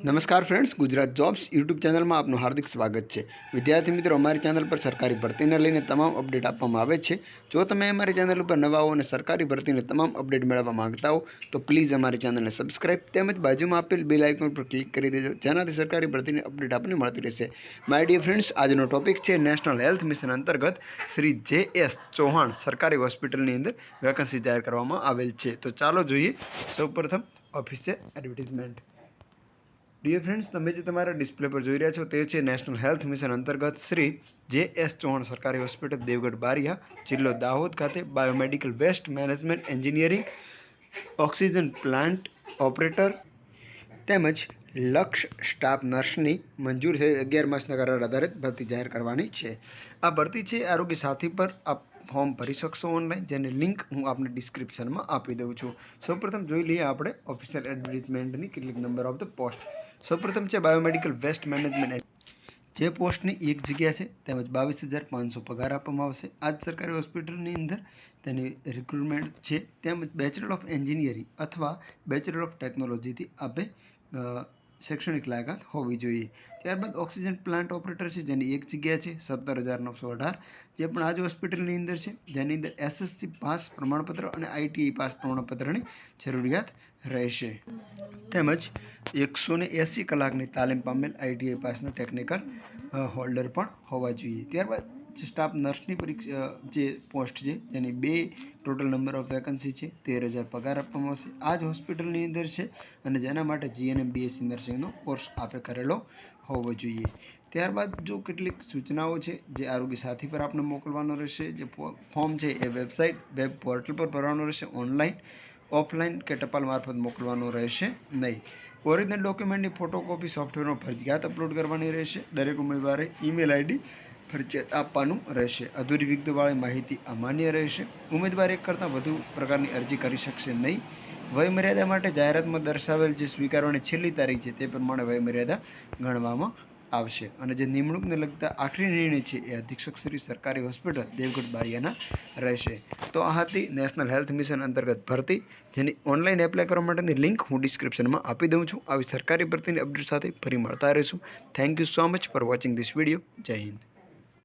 નમસ્કાર friends, Gujarat jobs YouTube ચેનલમાં આપનું હાર્દિક સ્વાગત છે। વિદ્યાર્થી મિત્રો, અમારી ચેનલ પર સરકારી ભરતીને લઈને તમામ અપડેટ આપવામાં આવે છે। જો તમે અમારી ચેનલ ઉપર નવા હો અને સરકારી ભરતીને તમામ અપડેટ મેળવવા માંગતા હો તો પ્લીઝ અમારી ચેનલને સબસ્ક્રાઇબ તેમજ બાજુમાં આપેલ બેલ આઇકોન પર ક્લિક કરી દેજો, જેનાથી સરકારી ભરતીની અપડેટ આપને મળતી રહેશે। માય ડિયર ફ્રેન્ડ્સ, આજનો ટોપિક છે નેશનલ હેલ્થ મિશન અંતર્ગત શ્રી જે.એસ. ચૌહાણ સરકારી હોસ્પિટલની અંદર વેકન્સી જાહેર કરવામાં આવેલ છે। તો ચાલો જોઈએ સૌપ્રથમ ઓફિશિયલ એડવર્ટાઇઝમેન્ટ। ડિયર ફ્રેન્ડ્સ, તમે જે તમારા ડિસ્પ્લે પર જોઈ રહ્યા છો તે છે નેશનલ હેલ્થ મિશન અંતર્ગત શ્રી જે.એસ. ચૌહાણ સરકારી હોસ્પિટલ દેવગઢ બારિયા, જિલ્લો દાહોદ ખાતે biomedical waste management engineering, oxygen plant operator તેમજ લક્ષ સ્ટાફ નર્સની મંજૂર થઈ 11 માસના કરાર આધારિત ભરતી જાહેર કરવાની છે। આ ભરતી છે આરોગ્ય સાથી પર આપ ફોર્મ ભરી શકશો ઓનલાઈન, જેની લિંક હું આપને ડિસ્ક્રિપ્શનમાં આપી દઉં છું। સૌપ્રથમ જોઈ લઈએ આપણે ઓફિશિયલ એડવર્ટાઇઝમેન્ટની કેટલીક નંબર ઓફ ધ પોસ્ટ। સૌપ્રથમ છે બાયોમેડિકલ વેસ્ટ મેનેજમેન્ટ, જે પોસ્ટની એક જગ્યા છે તેમજ 22,500 પગાર આપવામાં આવશે। આ જ સરકારી હોસ્પિટલની અંદર તેની રિક્રુટમેન્ટ છે તેમજ બેચલર ઓફ એન્જિનિયરિંગ અથવા બેચલર ઓફ ટેકનોલોજીથી આપે શૈક્ષણિક લાયકાત હોવી જોઈએ। ત્યારબાદ ઓક્સિજન પ્લાન્ટ ઓપરેટર છે, જેની એક જગ્યા છે 17,918, જે પણ આ જ હોસ્પિટલની અંદર છે, જેની અંદર SSC પાસ પ્રમાણપત્ર અને ITI પાસ પ્રમાણપત્રની જરૂરિયાત રહેશે। તેમજ 180 કલાકની તાલીમ પામેલ ITI પાસનો ટેકનિકલ હોલ્ડર પણ હોવા જોઈએ। ત્યારબાદ સ્ટાફ નર્સની પરીક્ષા જે પોસ્ટ છે જેની 2 ટોટલ નંબર ઓફ વેકન્સી છે, 13,000 પગાર આપવામાં આવશે। આ જ હોસ્પિટલની અંદર છે અને જેના માટે GNM BSc નર્સિંગનો કોર્સ આપે કરેલો હોવો જોઈએ। ત્યારબાદ જો કેટલીક સૂચનાઓ છે જે આરોગ્ય સાથી પર આપણે મોકલવાનો રહેશે। જે ફોર્મ છે એ વેબ પોર્ટલ પર ભરવાનો રહેશે, ઓનલાઈન, ઓફલાઈન કે ટપાલ મારફત મોકલવાનો રહેશે નહીં। ઓરિજિનલ ડોક્યુમેન્ટની ફોટોકોપી સોફ્ટવેરમાં ફરજિયાત અપલોડ કરવાની રહેશે। દરેક ઉમેદવારે ઈમેલ ID ફરજિયાત આપવાનું રહેશે। અધૂરી વિગતોવાળી માહિતી અમાન્ય રહેશે। ઉમેદવાર એક કરતાં વધુ પ્રકારની અરજી કરી શકશે નહીં। વયમર્યાદા માટે જાહેરાતમાં દર્શાવેલ જે સ્વીકારવાની છેલ્લી તારીખ છે તે પ્રમાણે વયમર્યાદા ગણવામાં આવશે। અને જે નિમણૂકને લગતા આખરી નિર્ણય છે એ અધિક્ષક શ્રી સરકારી હોસ્પિટલ દેવગઢ બારિયાના રહેશે। તો આ હતી નેશનલ હેલ્થ મિશન અંતર્ગત ભરતી, જેની ઓનલાઈન એપ્લાય કરવા માટેની લિંક હું ડિસ્ક્રિપ્શનમાં આપી દઉં છું। આવી સરકારી ભરતીની અપડેટ સાથે ફરી મળતા રહીશું। Thank you so much for watching this video. જય હિન્દ।